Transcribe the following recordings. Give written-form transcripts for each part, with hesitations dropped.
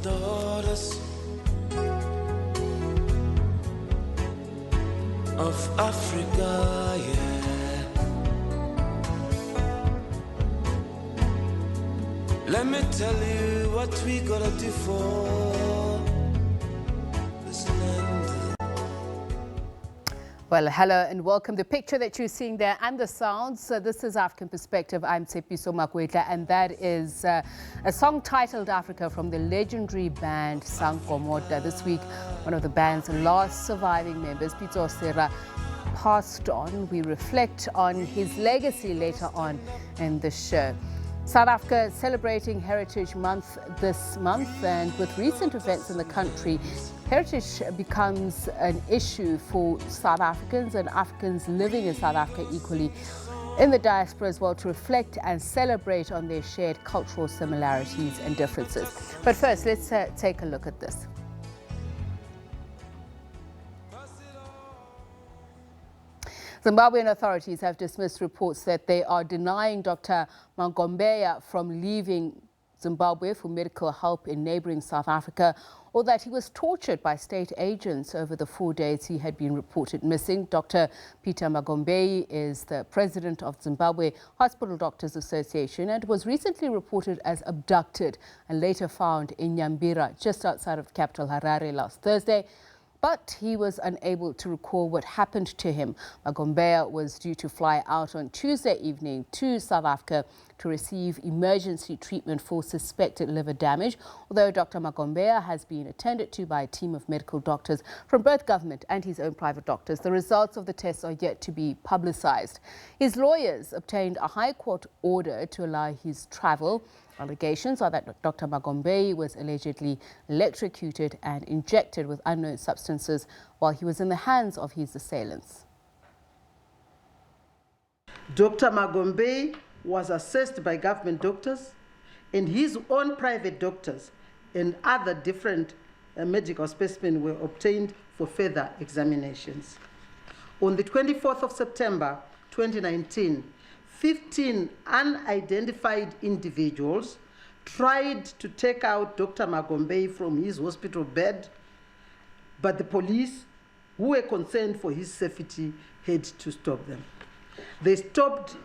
daughters of Africa, yeah. Let me tell you what we gotta do for this land. Well, hello and welcome. The picture that you're seeing there and the sounds, this is African Perspective. I'm Tshepiso Makwetla, and that is a song titled Africa from the legendary band Sankomota. This week, one of the band's last surviving members, Pitso Sera, passed on. We reflect on his legacy later on in the show. South Africa celebrating Heritage Month this month, and with recent events in the country, heritage becomes an issue for South Africans and Africans living in South Africa equally in the diaspora as well, to reflect and celebrate on their shared cultural similarities and differences. But first, let's take a look at this. Zimbabwean authorities have dismissed reports that they are denying Dr. Magombeya from leaving Zimbabwe for medical help in neighboring South Africa, or that he was tortured by state agents over the 4 days he had been reported missing. Dr. Peter Magombeyi is the president of Zimbabwe Hospital Doctors Association and was recently reported as abducted and later found in Nyambira, just outside of the capital Harare, last Thursday. But he was unable to recall what happened to him. Magombeya was due to fly out on Tuesday evening to South Africa to receive emergency treatment for suspected liver damage, although Dr. Magombeya has been attended to by a team of medical doctors from both government and his own private doctors. The results of the tests are yet to be publicized. His lawyers obtained a High Court order to allow his travel. Allegations are that Dr. Magombeyi was allegedly electrocuted and injected with unknown substances while he was in the hands of his assailants. Dr. Magombeyi was assessed by government doctors and his own private doctors, and other different medical specimens were obtained for further examinations. On the 24th of September 2019, 15 unidentified individuals tried to take out Dr. Magombeyi from his hospital bed, but the police, who were concerned for his safety, had to stop them. They stopped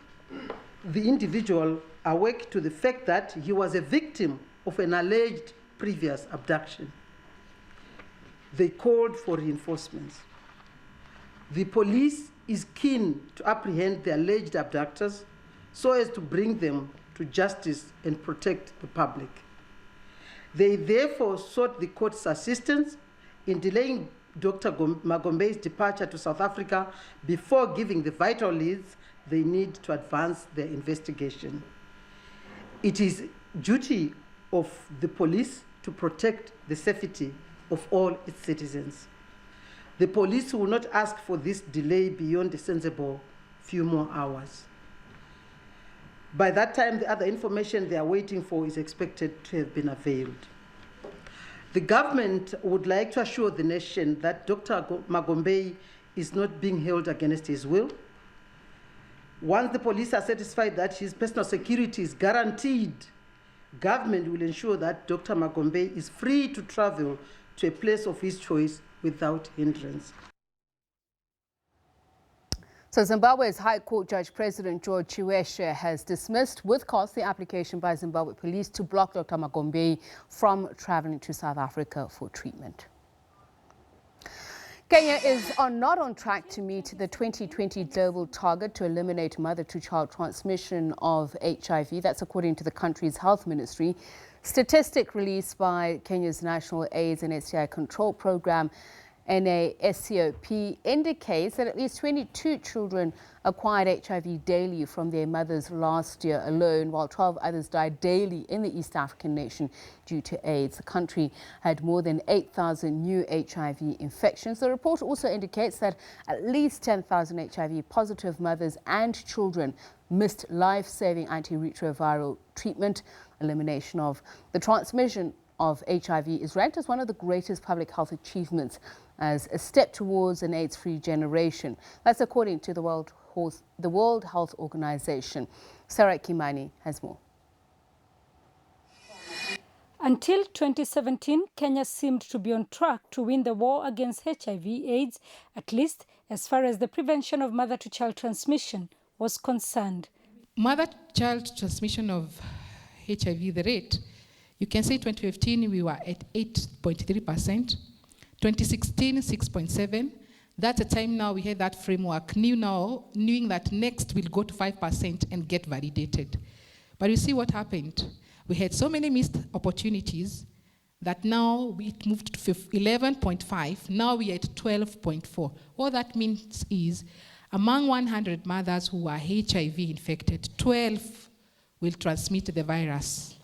the individual awake to the fact that he was a victim of an alleged previous abduction. They called for reinforcements. The police is keen to apprehend the alleged abductors so as to bring them to justice and protect the public. They therefore sought the court's assistance in delaying Dr. Magombeyi's departure to South Africa before giving the vital leads they need to advance their investigation. It is duty of the police to protect the safety of all its citizens. The police will not ask for this delay beyond a sensible few more hours. By that time, the other information they are waiting for is expected to have been availed. The government would like to assure the nation that Dr. Magombeyi is not being held against his will. Once the police are satisfied that his personal security is guaranteed, government will ensure that Dr. Magombeyi is free to travel to a place of his choice without hindrance. So Zimbabwe's High Court Judge President George Chiweshe has dismissed with cause the application by Zimbabwe police to block Dr. Magombeyi from traveling to South Africa for treatment. Kenya is not on track to meet the 2020 global target to eliminate mother-to-child transmission of HIV. That's according to the country's health ministry. Statistic released by Kenya's National AIDS and STI Control Program, NASCOP, indicates that at least 22 children acquired HIV daily from their mothers last year alone, while 12 others died daily in the East African nation due to AIDS. The country had more than 8,000 new HIV infections. The report also indicates that at least 10,000 HIV-positive mothers and children missed life-saving antiretroviral treatment. Elimination of the transmission of HIV is ranked as one of the greatest public health achievements as a step towards an AIDS-free generation. That's according to the World Health Organization. Sarah Kimani has more. Until 2017, Kenya seemed to be on track to win the war against HIV/AIDS, at least as far as the prevention of mother-to-child transmission was concerned. Mother-child transmission of HIV, the rate, you can say 2015 we were at 8.3%, 2016 6.7%. That's a time now we had that framework, knowing that next we'll go to 5% and get validated. But you see what happened. We had so many missed opportunities that now it moved to 11.5, now we're at 12.4. All that means is among 100 mothers who are HIV infected, 12 will transmit the virus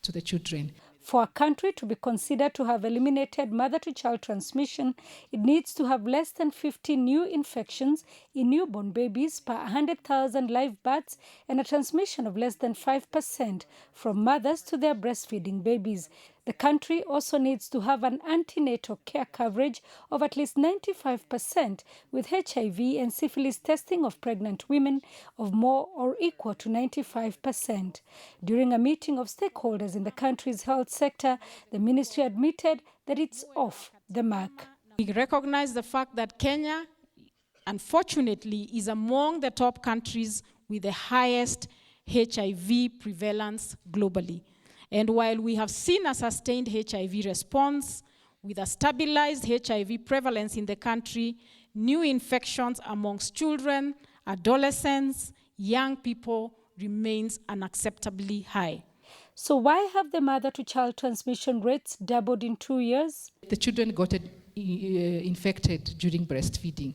to the children. For a country to be considered to have eliminated mother-to-child transmission, it needs to have less than 50 new infections in newborn babies per 100,000 live births and a transmission of less than 5% from mothers to their breastfeeding babies. The country also needs to have an antenatal care coverage of at least 95%, with HIV and syphilis testing of pregnant women of more or equal to 95%. During a meeting of stakeholders in the country's health sector, the ministry admitted that it's off the mark. We recognize the fact that Kenya, unfortunately, is among the top countries with the highest HIV prevalence globally. And while we have seen a sustained HIV response with a stabilized HIV prevalence in the country, new infections amongst children, adolescents, young people remains unacceptably high. So why have the mother-to-child transmission rates doubled in 2 years? The children got infected during breastfeeding.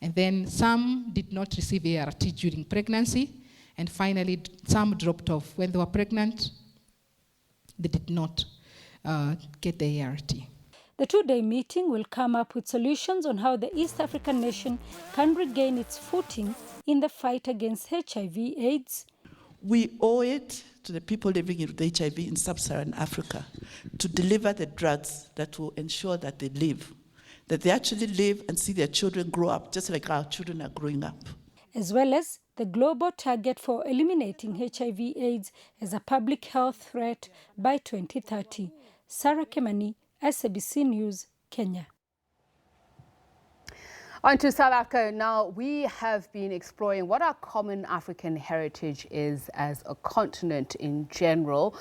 And then some did not receive ART during pregnancy. And finally, some dropped off when they were pregnant. They did not get the ART. The two-day meeting will come up with solutions on how the East African nation can regain its footing in the fight against HIV/AIDS. We owe it to the people living with HIV in sub-Saharan Africa to deliver the drugs that will ensure that they live, that they actually live and see their children grow up just like our children are growing up. As well as the global target for eliminating HIV/AIDS as a public health threat by 2030. Sarah Kemani, SABC News, Kenya. On to South Africa now. We have been exploring what our common African heritage is as a continent in general,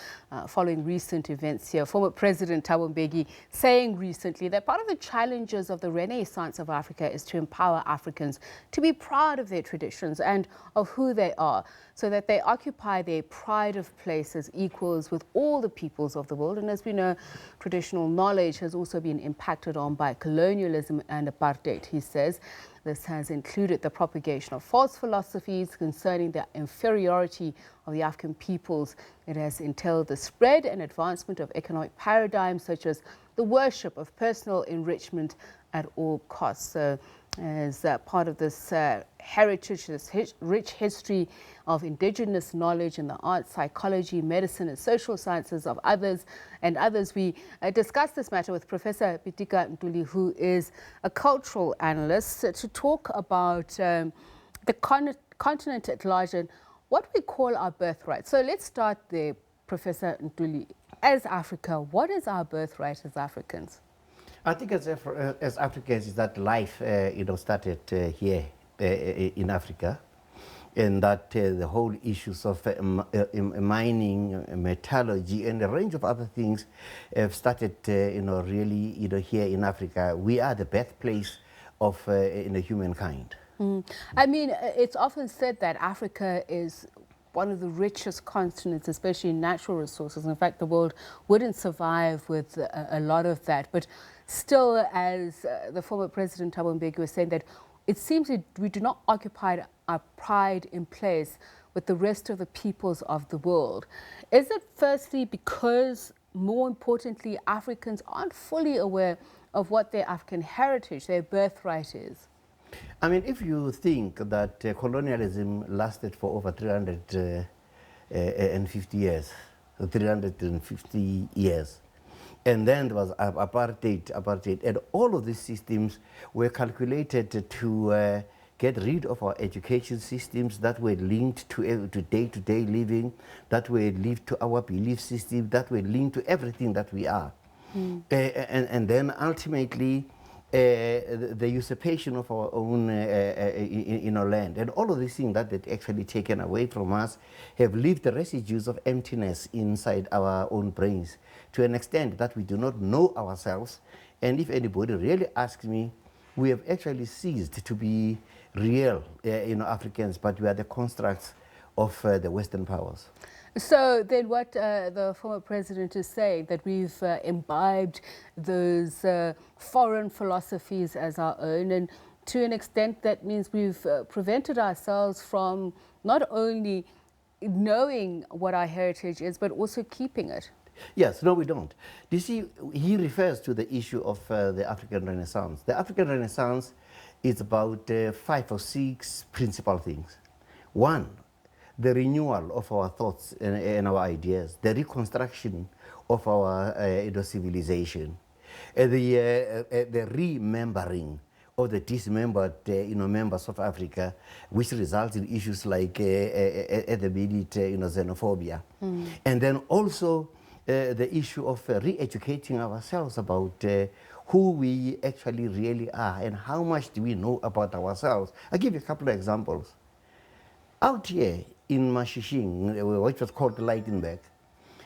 following recent events here. Former President Thabo Mbeki saying recently that part of the challenges of the Renaissance of Africa is to empower Africans to be proud of their traditions and of who they are, so that they occupy their pride of place as equals with all the peoples of the world. And as we know, traditional knowledge has also been impacted on by colonialism and apartheid, he says. This has included the propagation of false philosophies concerning the inferiority of the African peoples. It has entailed the spread and advancement of economic paradigms such as the worship of personal enrichment at all costs. So as part of this heritage, this rich history of indigenous knowledge in the arts, psychology, medicine and social sciences of others, we discussed this matter with Professor Pitika Ntuli, who is a cultural analyst, to talk about the continent at large and what we call our birthright. So let's start there, Professor Ntuli. As Africa, what is our birthright as Africans? I think as Africans is that life, started here in Africa, and that the whole issues of mining, metallurgy, and a range of other things have started, really, here in Africa. We are the birthplace of humankind. I mean, it's often said that Africa is one of the richest continents, especially in natural resources. In fact, the world wouldn't survive with a lot of that. But still, as the former President Thabo Mbeki was saying, that it seems that we do not occupy our pride in place with the rest of the peoples of the world. Is it firstly because, more importantly, Africans aren't fully aware of what their African heritage, their birthright is? I mean, if you think that colonialism lasted for over 350 years, and then there was apartheid, and all of these systems were calculated to get rid of our education systems that were linked to day-to-day living, that were linked to our belief system, that were linked to everything that we are. And then ultimately, the usurpation of our own land, and all of these things that they've actually taken away from us have left the residues of emptiness inside our own brains to an extent that we do not know ourselves. And if anybody really asks me, we have actually ceased to be real Africans, but we are the constructs of the Western powers. So then what the former president is saying, that we've imbibed those foreign philosophies as our own, and to an extent that means we've prevented ourselves from not only knowing what our heritage is, but also keeping it. Yes, no, we don't. You see, he refers to the issue of the African Renaissance. The African Renaissance is about 5 or 6 principal things. One, the renewal of our thoughts and our ideas, the reconstruction of our civilization, the remembering of the dismembered members of Africa, which results in issues like at the minute xenophobia. And then also the issue of re-educating ourselves about who we actually really are and how much do we know about ourselves. I'll give you a couple of examples. Out here in Mashishing, which was called Leitenberg,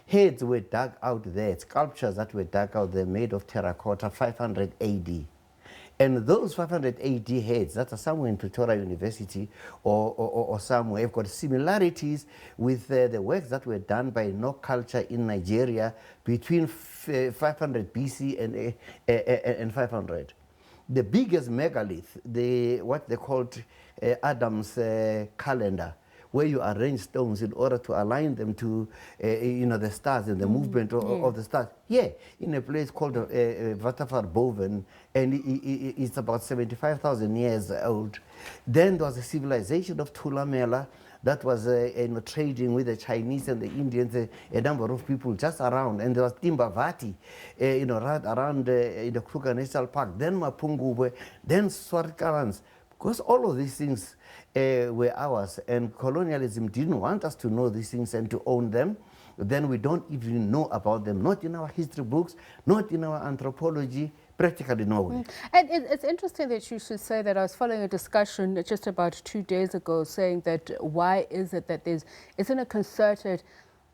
heads were dug out there, sculptures that were dug out there made of terracotta, 500 AD. And those 500 AD heads that are somewhere in Pretoria University or somewhere have got similarities with the works that were done by No culture in Nigeria between 500 BC and 500. The biggest megalith, what they called Adam's calendar, where you arrange stones in order to align them to the stars and the movement of the stars. Here, in a place called Vatafar Boven, and it's about 75,000 years old. Then there was a civilization of Tulamela that was trading with the Chinese and the Indians, a number of people just around. And there was Timbavati, right around the Kruger National Park, then Mapungubwe, then Swartkalans. Because all of these things were ours, and colonialism didn't want us to know these things and to own them. Then we don't even know about them, not in our history books, not in our anthropology, practically nowhere. And it's interesting that you should say that. I was following a discussion just about 2 days ago saying that why is it that isn't a concerted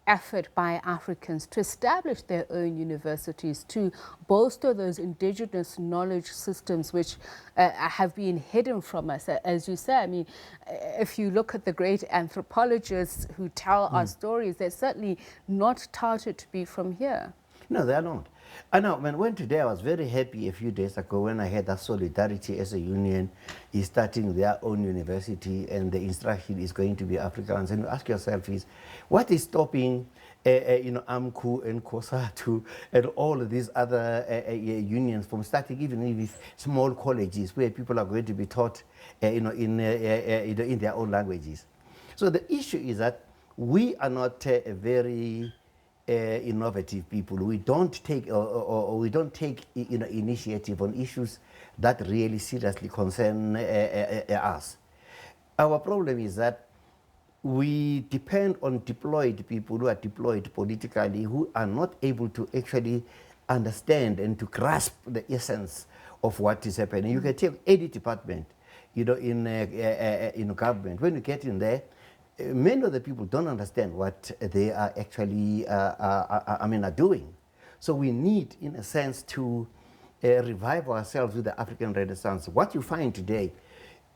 effort by Africans to establish their own universities, to bolster those indigenous knowledge systems which have been hidden from us. As you say, I mean, if you look at the great anthropologists who tell our stories, they're certainly not touted to be from here. No, they are not. I know, when today I was very happy a few days ago when I had that Solidarity as a union is starting their own university and the instruction is going to be Afrikaans. And you ask yourself is, what is stopping AMCU and COSATU and all of these other unions from starting even with small colleges where people are going to be taught in their own languages? So the issue is that we are not a very innovative people. We don't take initiative on issues that really seriously concern us. Our problem is that we depend on deployed people who are deployed politically, who are not able to actually understand and to grasp the essence of what is happening. You can take any department, in government. When you get in there, many of the people don't understand what they are actually are doing. So we need, in a sense, to revive ourselves with the African Renaissance. What you find today,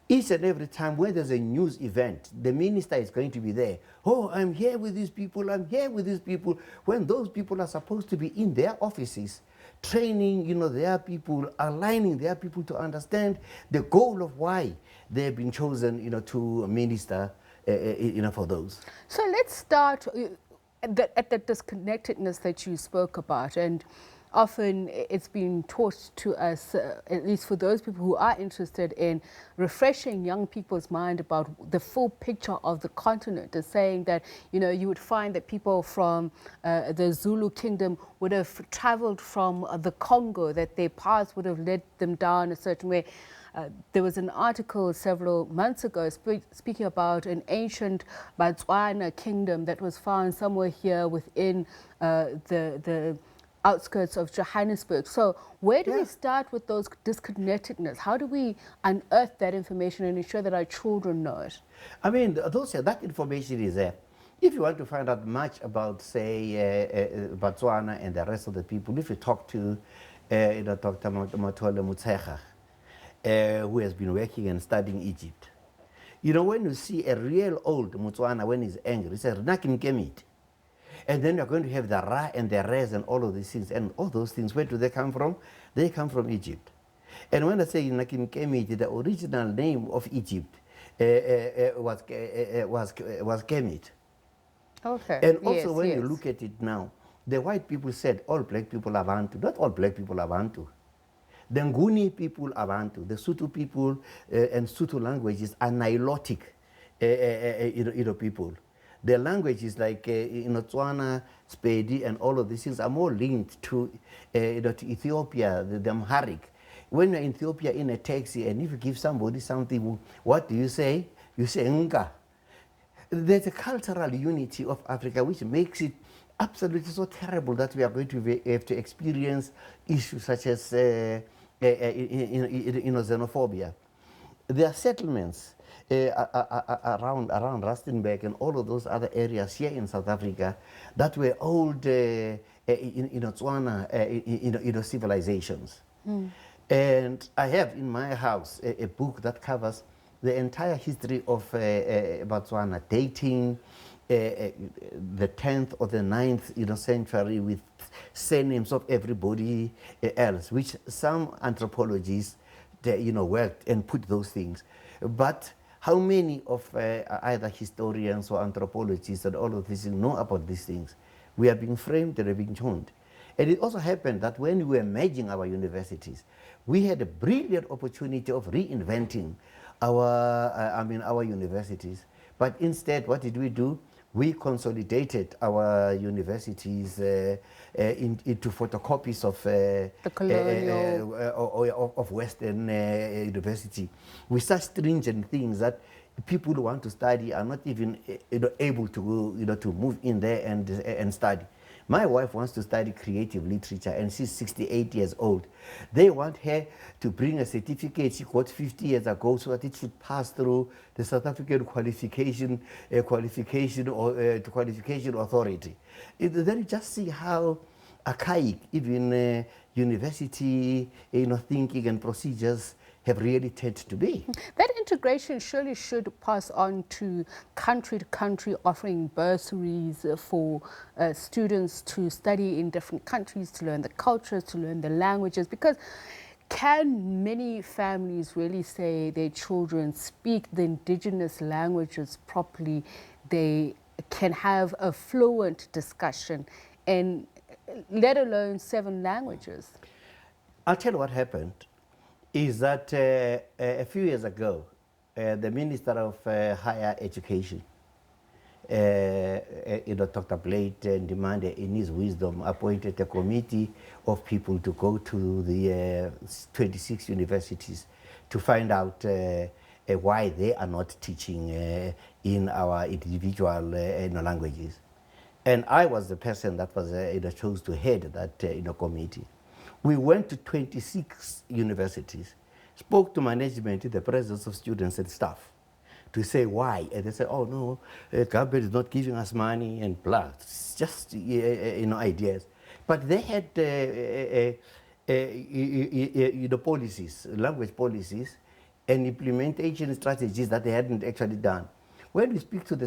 each and every time when there's a news event, the minister is going to be there. Oh, I'm here with these people, I'm here with these people. When those people are supposed to be in their offices, training, their people, aligning their people to understand the goal of why they've been chosen, to minister for those. So let's start at the disconnectedness that you spoke about, and often it's been taught to us, at least for those people who are interested in refreshing young people's mind about the full picture of the continent, is saying that, you would find that people from the Zulu kingdom would have traveled from the Congo, that their paths would have led them down a certain way. There was an article several months ago speaking about an ancient Botswana kingdom that was found somewhere here within the outskirts of Johannesburg. So where do we start with those disconnectedness? How do we unearth that information and ensure that our children know it? I mean, that information is there. If you want to find out much about, say, Botswana and the rest of the people, if you talk to Dr. Matole Mutshekga, who has been working and studying Egypt, you know, when you see a real old Motswana when he's angry, he says, "Nakimkemit." And then you're going to have the Ra and the Res and all of these things. And all those things, where do they come from? They come from Egypt. And when I say Nakimkemit, the original name of Egypt was Kemet. Okay. And also when you look at it now, the white people said all black people are Bantu. Not all black people are Bantu. The Nguni people are Bantu. The Sotho people and Sotho languages are Nilotic people. The languages like Tswana, Spedi, and all of these things are more linked to Ethiopia, the Amharic. When you're in Ethiopia in a taxi and if you give somebody something, what do you say? You say Nga. There's a cultural unity of Africa which makes it absolutely so terrible that we are going to have to experience issues such as xenophobia. There are settlements around Rustenburg and all of those other areas here in South Africa that were old Tswana civilizations. And I have in my house a book that covers the entire history of Botswana, dating the 10th or the 9th century, with surnames of everybody else, which some anthropologists worked and put those things. But how many of either historians or anthropologists and all of this know about these things? We are being framed and being tuned. And it also happened that when we were merging our universities, we had a brilliant opportunity of reinventing our universities. But instead, what did we do? We consolidated our universities into photocopies of the colonial of Western university, with such stringent things that people who want to study are not even able to to move in there and study. My wife wants to study creative literature and she's 68 years old. They want her to bring a certificate she got 50 years ago so that it should pass through the South African qualification authority. Then you just see how archaic even university thinking and procedures have really tended to be. That integration surely should pass on to country, offering bursaries for students to study in different countries, to learn the cultures, to learn the languages, because can many families really say their children speak the indigenous languages properly? They can have a fluent discussion, and let alone 7 languages. I'll tell you what happened. Is that a few years ago, the Minister of Higher Education, Dr. Blade, demanded in his wisdom, appointed a committee of people to go to the 26 universities to find out why they are not teaching in our individual languages. And I was the person that was chose to head that committee. We went to 26 universities, spoke to management in the presence of students and staff to say why. And they said, oh no, government is not giving us money and blah. It's just ideas. But they had policies, language policies, and implementation strategies that they hadn't actually done. When we speak to the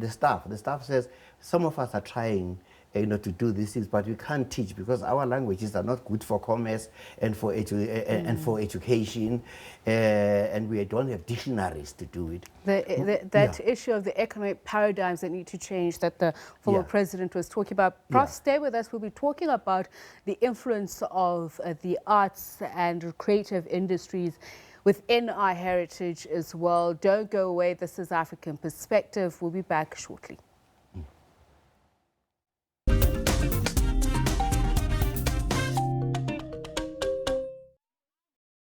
staff says, some of us are trying to do these things, but we can't teach because our languages are not good for commerce and for education, and we don't have dictionaries to do it. That issue of the economic paradigms that need to change that the former president was talking about. Prof, stay with us. We'll be talking about the influence of the arts and creative industries within our heritage as well. Don't go away. This is African Perspective. We'll be back shortly.